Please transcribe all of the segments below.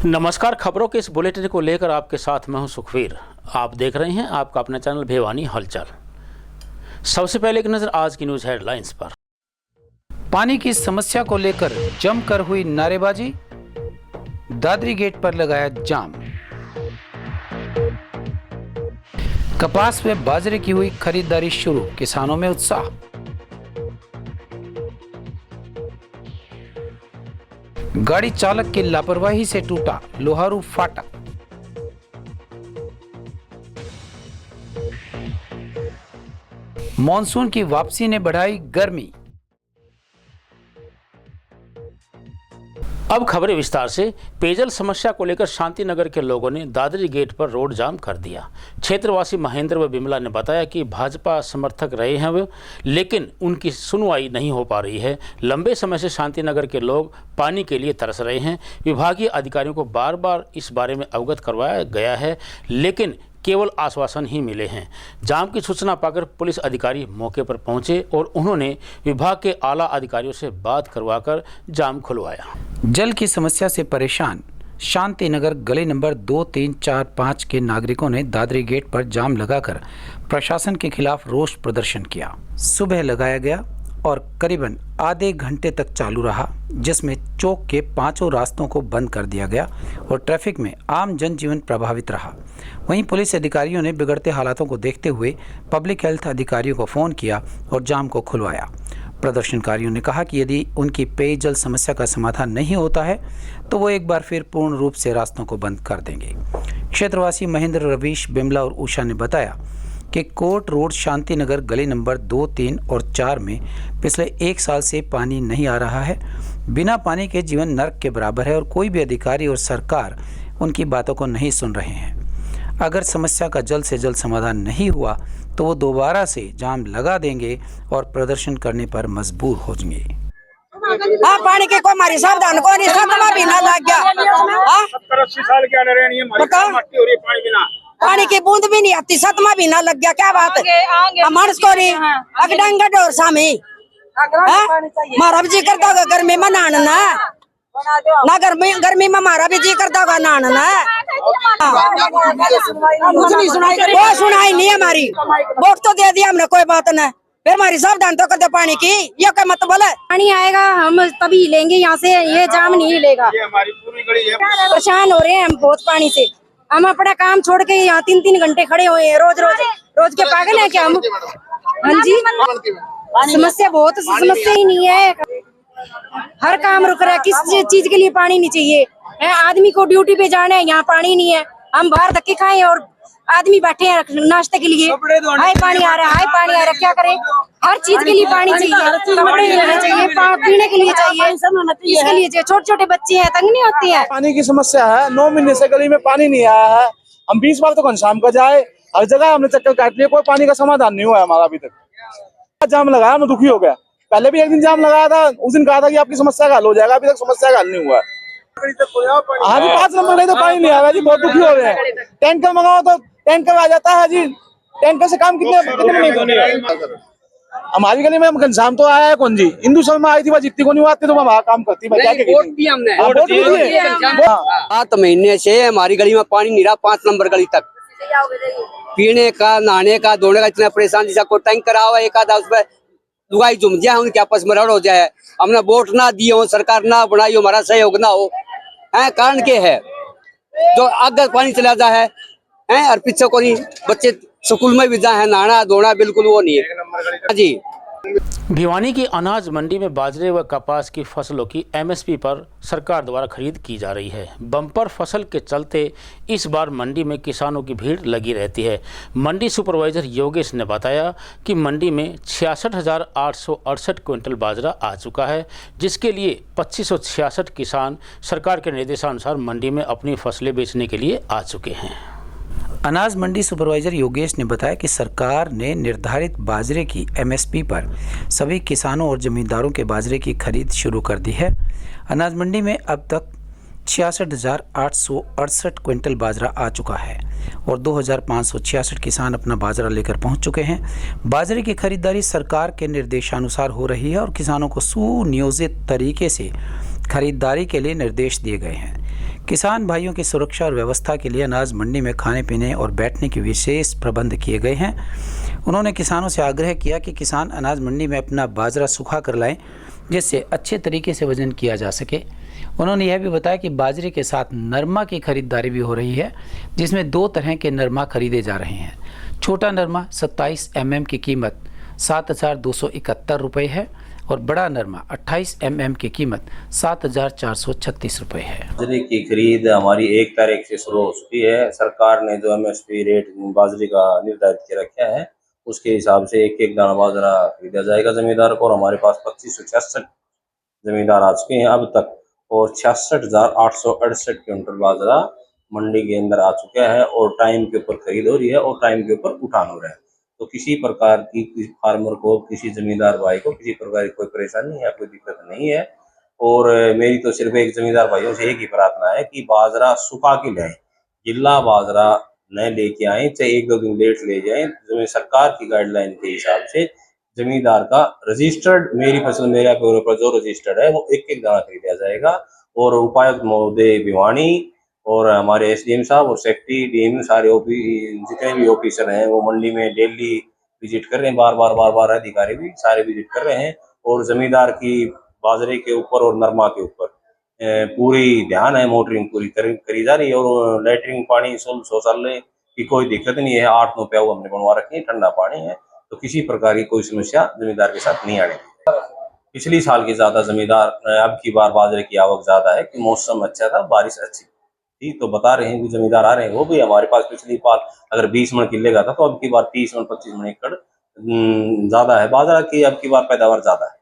नमस्कार, खबरों के इस बुलेटिन को लेकर आपके साथ मैं हूं सुखवीर। आप देख रहे हैं आपका अपना चैनल भिवानी हलचल। सबसे पहले एक नजर आज की न्यूज हेडलाइंस पर। पानी की समस्या को लेकर जमकर हुई नारेबाजी, दादरी गेट पर लगाया जाम। कपास व बाजरे की हुई खरीदारी शुरू, किसानों में उत्साह। गाड़ी चालक की लापरवाही से टूटा लोहारू फाटक। मॉनसून की वापसी ने बढ़ाई गर्मी। अब खबरें विस्तार से। पेयजल समस्या को लेकर शांति नगर के लोगों ने दादरी गेट पर रोड जाम कर दिया। क्षेत्रवासी महेंद्र व बिमला ने बताया कि भाजपा समर्थक रहे हैं वे, लेकिन उनकी सुनवाई नहीं हो पा रही है। लंबे समय से शांति नगर के लोग पानी के लिए तरस रहे हैं। विभागीय अधिकारियों को बार बार इस बारे में अवगत करवाया गया है, लेकिन केवल आश्वासन ही मिले हैं। जाम की सूचना पाकर पुलिस अधिकारी मौके पर पहुंचे और उन्होंने विभाग के आला अधिकारियों से बात करवाकर जाम खुलवाया। जल की समस्या से परेशान शांति नगर गली नंबर 2, 3, 4, 5 के नागरिकों ने दादरी गेट पर जाम लगाकर प्रशासन के खिलाफ रोष प्रदर्शन किया। सुबह लगाया गया और करीबन आधे घंटे तक चालू रहा, जिसमें चौक के 5 रास्तों को बंद कर दिया गया और ट्रैफिक में आम जनजीवन प्रभावित रहा। वहीं पुलिस अधिकारियों ने बिगड़ते हालातों को देखते हुए पब्लिक हेल्थ अधिकारियों को फ़ोन किया और जाम को खुलवाया। प्रदर्शनकारियों ने कहा कि यदि उनकी पेयजल समस्या का समाधान नहीं होता है तो वो एक बार फिर पूर्ण रूप से रास्तों को बंद कर देंगे। क्षेत्रवासी महेंद्र, रवीश, बिमला और उषा ने बताया कि कोर्ट रोड शांति नगर गली नंबर 2, 3 और 4 में पिछले 1 साल से पानी नहीं आ रहा है। बिना पानी के जीवन नर्क के बराबर है और कोई भी अधिकारी और सरकार उनकी बातों को नहीं सुन रहे हैं। अगर समस्या का जल्द से जल्द समाधान नहीं हुआ तो वो दोबारा से जाम लगा देंगे और प्रदर्शन करने पर मजबूर हो जाएंगे। हाँ, पानी के को हमारी सावधान को नहीं सतमा भी ना लग गया। 70-80 साल की आने रहनी है, मट्टी हो रही है पानी बिना। पानी की बूंद भी नहीं आती, सतमा भी ना लग गया। क्या बात है हमारे को नहीं अगडंगड और सामी मारा भी जी करता होगा गर्मी में नहाना ना गर्मी में हमारा भी जी करता होगा नहाना। वो सुनाई नहीं हमारी, वोट तो दे दिया हमने, कोई बात नहीं। फिर हमारी सावधान तो कर दो पानी की, ये क्या मत बोले। पानी आएगा हम तभी लेंगे यहाँ से, ये जाम नहीं लेगा। ये हमारी पूरी गली है। परेशान हो रहे हैं हम बहुत पानी से। हम अपना काम छोड़ के यहाँ 3-3 घंटे खड़े हुए हैं। रोज के पागल है क्या हम? हाँ जी, समस्या बहुत, समस्या ही नहीं है। हर काम रुक रहा है, किस चीज के लिए पानी नहीं चाहिए है? आदमी को ड्यूटी पे जाना है, यहाँ पानी नहीं है। हम बाहर धक्के खाए और आदमी बैठे हैं नाश्ते के लिए, हाय पानी आ रहा है, हाय पानी आ रहा है। क्या करें? हर चीज के लिए पानी चाहिए, कपड़े धोने चाहिए, पीने के लिए चाहिए, इसके लिए चाहिए। छोटे छोटे बच्चे हैं, तंग नहीं होते हैं। पानी की समस्या है, 9 महीने से गली में पानी नहीं आया है। हम 20 बार तो घनश्याम का जाए, हर जगह हमने चक्कर काट लिए, कोई पानी का समाधान नहीं हुआ है हमारा अभी तक। जाम लगाया, मैं दुखी हो गया। पहले भी एक दिन जाम लगाया था, उस दिन कहा था कि आपकी समस्या का हल हो जाएगा, अभी तक समस्या का हल नहीं हुआ है। हाँ जी, 5 नंबर गए तो पानी नहीं आ रहा जी, बहुत दुखी हो रहे हैं। टैंकर मंगाओ तो टैंकर आ जाता है जी, टैंकर से काम कितने हमारी गली में घनश्याम तो आया है कौन जी, हिंदू शर्मा आई थी, वह जितनी को नहीं आती तो वहाँ काम करती। 7 महीने से हमारी गली में पानी नहीं रहा, 5 नंबर गली तक। पीने का, नहाने का, धोने का इतना परेशान। जैसा कोई टैंकर आवा एक आधा, उसमें लुगाई जुम जाए, उनके आपस में रड़ हो जाए। हमने वोट ना दिए हो, सरकार ना बनाई हो, हमारा सहयोग ना हो, कारण के है जो अगर पानी चला जाए है और पीछे को नहीं, बच्चे स्कूल में भी जाए, नहाना धोना बिल्कुल वो नहीं है जी। भिवानी की अनाज मंडी में बाजरे व कपास की फसलों की एमएसपी पर सरकार द्वारा खरीद की जा रही है। बम्पर फसल के चलते इस बार मंडी में किसानों की भीड़ लगी रहती है। मंडी सुपरवाइजर योगेश ने बताया कि मंडी में 66,868 क्विंटल बाजरा आ चुका है, जिसके लिए 2566 किसान सरकार के निर्देशानुसार मंडी में अपनी फसलें बेचने के लिए आ चुके हैं। अनाज मंडी सुपरवाइजर योगेश ने बताया कि सरकार ने निर्धारित बाजरे की एमएसपी पर सभी किसानों और जमींदारों के बाजरे की खरीद शुरू कर दी है। अनाज मंडी में अब तक 66,868 क्विंटल बाजरा आ चुका है और 2,566 किसान अपना बाजरा लेकर पहुंच चुके हैं। बाजरे की खरीदारी सरकार के निर्देशानुसार हो रही है और किसानों को सुनियोजित तरीके से खरीदारी के लिए निर्देश दिए गए हैं। किसान भाइयों की सुरक्षा और व्यवस्था के लिए अनाज मंडी में खाने पीने और बैठने के विशेष प्रबंध किए गए हैं। उन्होंने किसानों से आग्रह किया कि किसान अनाज मंडी में अपना बाजरा सुखा कर लाएं, जिससे अच्छे तरीके से वजन किया जा सके। उन्होंने यह भी बताया कि बाजरे के साथ नरमा की खरीदारी भी हो रही है, जिसमें 2 तरह के नरमा खरीदे जा रहे हैं। छोटा नरमा 27 mm की कीमत 7,271 रुपये है और बड़ा नरमा 28 mm की कीमत 7,436 रुपये है। बाजरे की खरीद हमारी 1 तारीख से शुरू हो चुकी है। सरकार ने जो MSP रेट बाजरे का निर्धारित कर रखा है, उसके हिसाब से एक दाना बाजरा खरीदा जाएगा जमींदार को। और हमारे पास 2566 जमींदार आ चुके हैं अब तक और 66,868 क्विंटल बाजरा मंडी के अंदर आ चुका है और टाइम के ऊपर खरीद हो रही है और टाइम के ऊपर उठान हो रहा है। तो किसी प्रकार की फार्मर को, किसी जमींदार भाई को किसी प्रकार की कोई परेशानी या कोई दिक्कत नहीं है। और मेरी तो सिर्फ एक जमींदार भाइयों से एक ही प्रार्थना है कि बाजरा सुखा के लाएं, गिल्ला बाजरा न लेके आए, चाहे 1-2 दिन लेट ले जाएं। जो सरकार की गाइडलाइन के हिसाब से जमींदार का रजिस्टर्ड मेरी फसल मेरा पर जो रजिस्टर्ड है वो एक दाना खरीदा जाएगा। और उपायुक्त महोदय भिवानी और हमारे SDM साहब और सेक्रेटरी DM सारे जितने भी ऑफिसर हैं वो मंडी में डेली विजिट कर रहे हैं, बार-बार अधिकारी भी सारे विजिट कर रहे हैं। और जमींदार की बाजरे के ऊपर और नरमा के ऊपर पूरी ध्यान है, मोटरिंग पूरी करी जा रही है। और लेटरिन पानी शौचालय की कोई दिक्कत नहीं है, 8-9 प्याऊ हमने बनवा रखे हैं, ठंडा पानी है, तो किसी प्रकार की कोई समस्या जमींदार के साथ नहीं आने। पिछली साल की ज्यादा जमींदार अब की बार बाजरे की आवक ज्यादा है कि मौसम अच्छा था, बारिश अच्छी थी, तो बता रहे हैं कि जमींदार आ रहे हैं। वो भी हमारे पास पिछली बार अगर 20 मन किले का था तो अब की बार 30 मन 25 मन एकड़ ज्यादा है बाजरा की, अब की बार पैदावार ज्यादा है।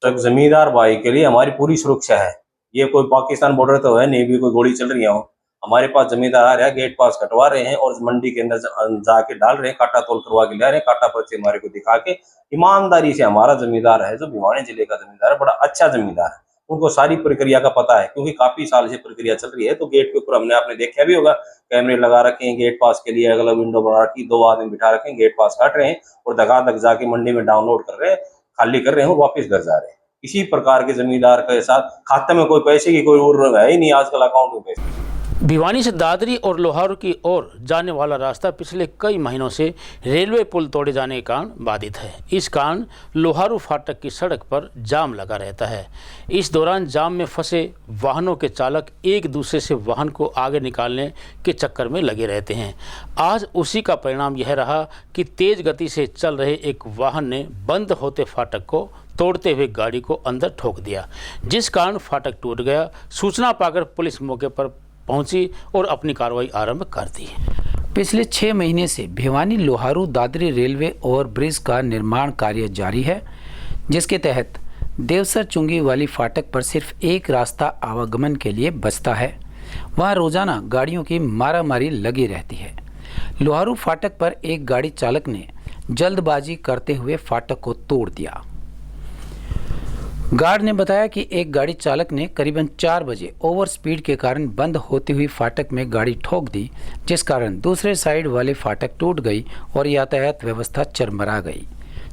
तो जमींदार भाई के लिए हमारी पूरी सुरक्षा है। ये कोई पाकिस्तान बॉर्डर तो है नहीं भी कोई गोली चल रही हो। हमारे पास जमींदार आ रहा है, गेट पास कटवा रहे हैं और मंडी के अंदर जाके डाल रहे हैं, काटा तोल करवा के ले रहे हैं, काटा पर्चे हमारे को दिखा के। ईमानदारी से हमारा जमींदार है जो भिवानी जिले का जमींदार है, बड़ा अच्छा जमींदार है, उनको सारी प्रक्रिया का पता है क्योंकि काफी साल से प्रक्रिया चल रही है। तो गेट के ऊपर आपने देखा भी होगा, कैमरे लगा रखे हैं, गेट पास के लिए अलग विंडो बना रखी, 2 आदमी बिठा रखे हैं, गेट पास काट रहे हैं और धगाधक जाके मंडी में डाउनलोड कर रहे हैं, खाली कर रहे हैं और वापस घर जा रहे हैं। किसी प्रकार के जमींदार के साथ खाते में कोई पैसे की कोई उर्र है ही नहीं आजकल, अकाउंट में पैसे। भिवानी से दादरी और लोहारू की ओर जाने वाला रास्ता पिछले कई महीनों से रेलवे पुल तोड़े जाने के कारण बाधित है। इस कारण लोहारू फाटक की सड़क पर जाम लगा रहता है। इस दौरान जाम में फंसे वाहनों के चालक एक दूसरे से वाहन को आगे निकालने के चक्कर में लगे रहते हैं। आज उसी का परिणाम यह रहा कि तेज गति से चल रहे एक वाहन ने बंद होते फाटक को तोड़ते हुए गाड़ी को अंदर ठोक दिया, जिस कारण फाटक टूट गया। सूचना पाकर पुलिस मौके पर पहुंची और अपनी कार्रवाई आरंभ कर दी। पिछले 6 महीने से Bhiwani Loharu Dadri railway over bridge का निर्माण कार्य जारी है, जिसके तहत देवसर चुंगी वाली फाटक पर सिर्फ एक रास्ता आवागमन के लिए बचता है। वहां रोजाना गाड़ियों की मारामारी लगी रहती है। लोहारू फाटक पर एक गाड़ी चालक ने जल्दबाजी करते हुए फाटक को तोड़ दिया। गार्ड ने बताया कि एक गाड़ी चालक ने करीबन 4 बजे ओवर स्पीड के कारण बंद होती हुई फाटक में गाड़ी ठोक दी, जिस कारण दूसरे साइड वाले फाटक टूट गई और यातायात व्यवस्था चरमरा गई,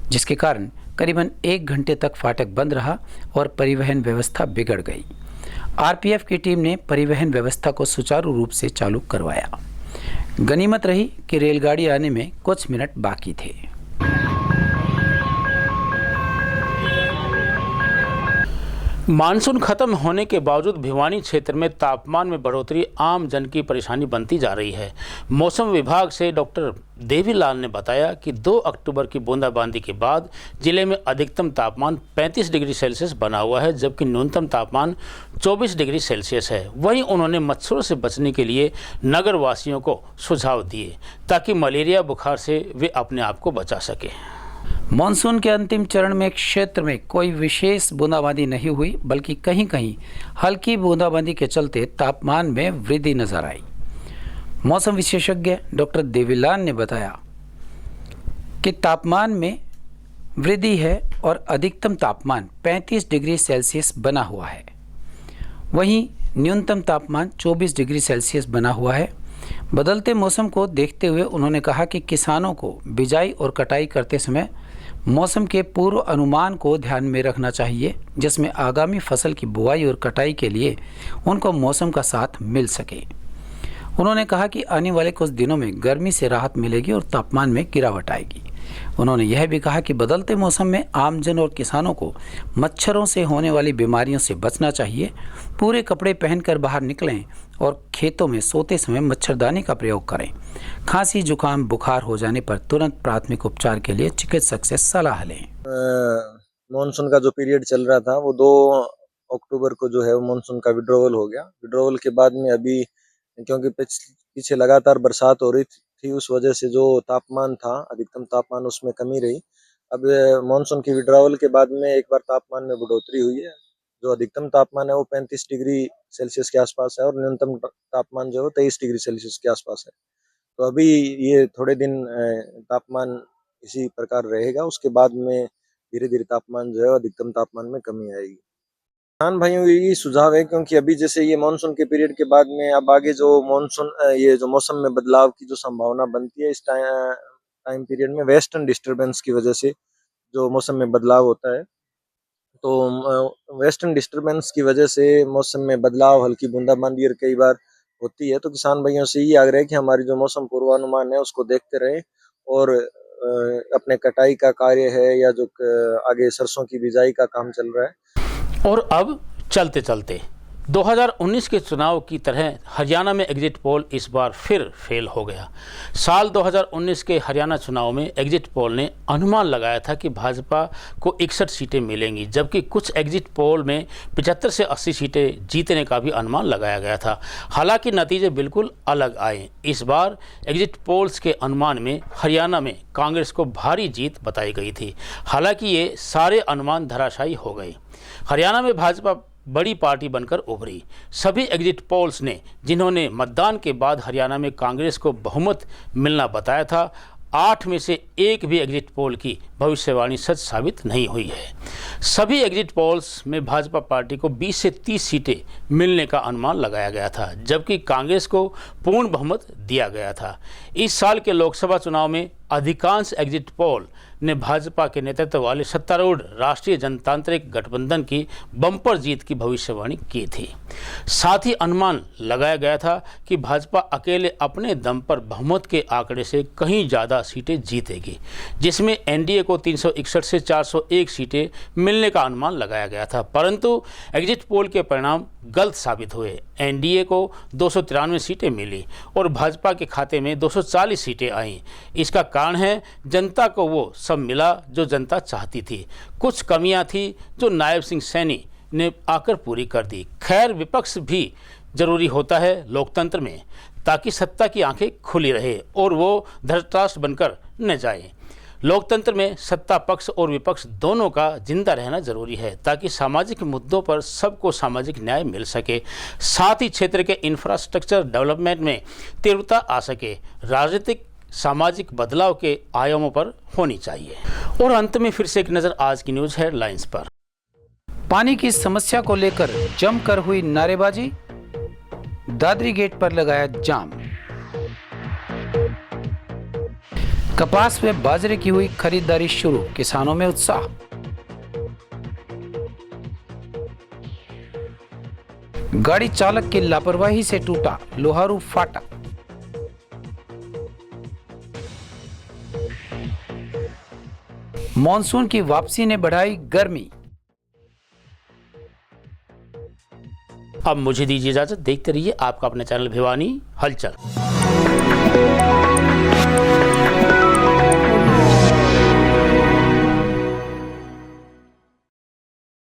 जिसके कारण करीबन 1 घंटे तक फाटक बंद रहा और परिवहन व्यवस्था बिगड़ गई। RPF की टीम ने परिवहन व्यवस्था को सुचारू रूप से चालू करवाया। गनीमत रही कि रेलगाड़ी आने में कुछ मिनट बाकी थे। मानसून खत्म होने के बावजूद भिवानी क्षेत्र में तापमान में बढ़ोतरी आम जन की परेशानी बनती जा रही है। मौसम विभाग से डॉक्टर देवीलाल ने बताया कि 2 अक्टूबर की बूंदाबांदी के बाद जिले में अधिकतम तापमान 35 डिग्री सेल्सियस बना हुआ है, जबकि न्यूनतम तापमान 24 डिग्री सेल्सियस है। वहीं उन्होंने मच्छरों से बचने के लिए नगर वासियों को सुझाव दिए ताकि मलेरिया बुखार से वे अपने आप को बचा सकें। मानसून के अंतिम चरण में क्षेत्र में कोई विशेष बूंदाबांदी नहीं हुई, बल्कि कहीं कहीं हल्की बूंदाबांदी के चलते तापमान में वृद्धि नजर आई। मौसम विशेषज्ञ डॉक्टर देवीलाल ने बताया कि तापमान में वृद्धि है और अधिकतम तापमान 35 डिग्री सेल्सियस बना हुआ है, वहीं न्यूनतम तापमान 24 डिग्री सेल्सियस बना हुआ है। बदलते मौसम को देखते हुए उन्होंने कहा कि किसानों को बिजाई और कटाई करते समय मौसम के पूर्व अनुमान को ध्यान में रखना चाहिए, जिसमें आगामी फसल की बुआई और कटाई के लिए उनको मौसम का साथ मिल सके। उन्होंने कहा कि आने वाले कुछ दिनों में गर्मी से राहत मिलेगी और तापमान में गिरावट आएगी। उन्होंने यह भी कहा कि बदलते मौसम में आमजन और किसानों को मच्छरों से होने वाली बीमारियों से बचना चाहिए। पूरे कपड़े पहनकर बाहर निकलें और खेतों में सोते समय मच्छरदानी का प्रयोग करें। खांसी, जुकाम, बुखार हो जाने पर तुरंत प्राथमिक उपचार के लिए चिकित्सक से सलाह लें। मॉनसून का जो पीरियड चल रहा था वो 2 अक्टूबर को जो है वो मॉनसून का विड्रॉवल हो गया। विड्रॉवल के बाद में अभी क्योंकि पीछे लगातार बरसात हो रही थी, उस वजह से जो तापमान था, अधिकतम तापमान उसमें कमी रही। अब मॉनसून की विड्रॉवल के बाद में एक बार तापमान में बढ़ोतरी हुई है। जो अधिकतम तापमान है वो 35 डिग्री सेल्सियस के आसपास है और न्यूनतम तापमान जो है 23 डिग्री सेल्सियस के आसपास है। तो अभी ये थोड़े दिन तापमान इसी प्रकार रहेगा। उसके बाद में धीरे धीरे तापमान जो है अधिकतम तापमान में कमी आएगी। किसान भाइयों को यही सुझाव है, क्योंकि अभी जैसे ये मॉनसून के पीरियड के बाद में अब आगे जो मॉनसून ये जो मौसम में बदलाव की जो संभावना बनती है, इस टाइम पीरियड में वेस्टर्न डिस्टर्बेंस की वजह से जो मौसम में बदलाव होता है, तो वेस्टर्न डिस्टर्बेंस की वजह से मौसम में बदलाव, हल्की बूंदाबांदी और कई बार होती है। तो किसान भाइयों से ये आग्रह है कि हमारी जो मौसम पूर्वानुमान है उसको देखते रहें और अपने कटाई का कार्य है या जो आगे सरसों की बिजाई का काम चल रहा है। और अब चलते चलते 2019 के चुनाव की तरह हरियाणा में एग्जिट पोल इस बार फिर फेल हो गया। साल 2019 के हरियाणा चुनाव में एग्जिट पोल ने अनुमान लगाया था कि भाजपा को 61 सीटें मिलेंगी, जबकि कुछ एग्जिट पोल में 75 से 80 सीटें जीतने का भी अनुमान लगाया गया था। हालांकि नतीजे बिल्कुल अलग आए। इस बार एग्जिट पोल्स के अनुमान में हरियाणा में कांग्रेस को भारी जीत बताई गई थी। हालांकि ये सारे अनुमान धराशायी हो गए। हरियाणा में भाजपा बड़ी पार्टी बनकर उभरी। सभी एग्जिट पोल्स ने, जिन्होंने मतदान के बाद हरियाणा में कांग्रेस को बहुमत मिलना बताया था, 8 में से एक भी एग्जिट पोल की भविष्यवाणी सच साबित नहीं हुई है। सभी एग्जिट पोल्स में भाजपा पार्टी को 20 से 30 सीटें मिलने का अनुमान लगाया गया था, जबकि कांग्रेस को पूर्ण बहुमत दिया गया था। इस साल के लोकसभा चुनाव में अधिकांश एग्जिट पोल ने भाजपा के नेतृत्व वाले सत्तारूढ़ राष्ट्रीय जनतांत्रिक गठबंधन की बम्पर जीत की भविष्यवाणी की थी। साथ ही अनुमान लगाया गया था कि भाजपा अकेले अपने दम पर बहुमत के आंकड़े से कहीं ज़्यादा सीटें जीतेगी, जिसमें एनडीए को 361 से 401 सीटें मिलने का अनुमान लगाया गया था। परंतु एग्जिट पोल के परिणाम गलत साबित हुए। एनडीए को 293 सीटें मिली और भाजपा के खाते में 240 सीटें आईं। इसका कारण है जनता को वो सब मिला जो जनता चाहती थी। कुछ कमियां थी जो नायब सिंह सैनी ने आकर पूरी कर दी। खैर, विपक्ष भी जरूरी होता है लोकतंत्र में, ताकि सत्ता की आंखें खुली रहे और वो धृतराष्ट्र बनकर न जाए। लोकतंत्र में सत्ता पक्ष और विपक्ष दोनों का जिंदा रहना जरूरी है, ताकि सामाजिक मुद्दों पर सबको सामाजिक न्याय मिल सके। साथ ही क्षेत्र के इंफ्रास्ट्रक्चर डेवलपमेंट में तीव्रता आ सके। राजनीतिक सामाजिक बदलाव के आयामों पर होनी चाहिए। और अंत में फिर से एक नज़र आज की न्यूज़ हेडलाइंस पर। पानी की समस्या को लेकर जमकर हुई नारेबाजी, दादरी गेट पर लगाया जाम। कपास व बाजरे की हुई खरीदारी शुरू, किसानों में उत्साह। गाड़ी चालक की लापरवाही से टूटा लोहारू फाटक। मॉनसून की वापसी ने बढ़ाई गर्मी। अब मुझे दीजिए इजाजत। देखते रहिए आपका अपने चैनल भिवानी हलचल।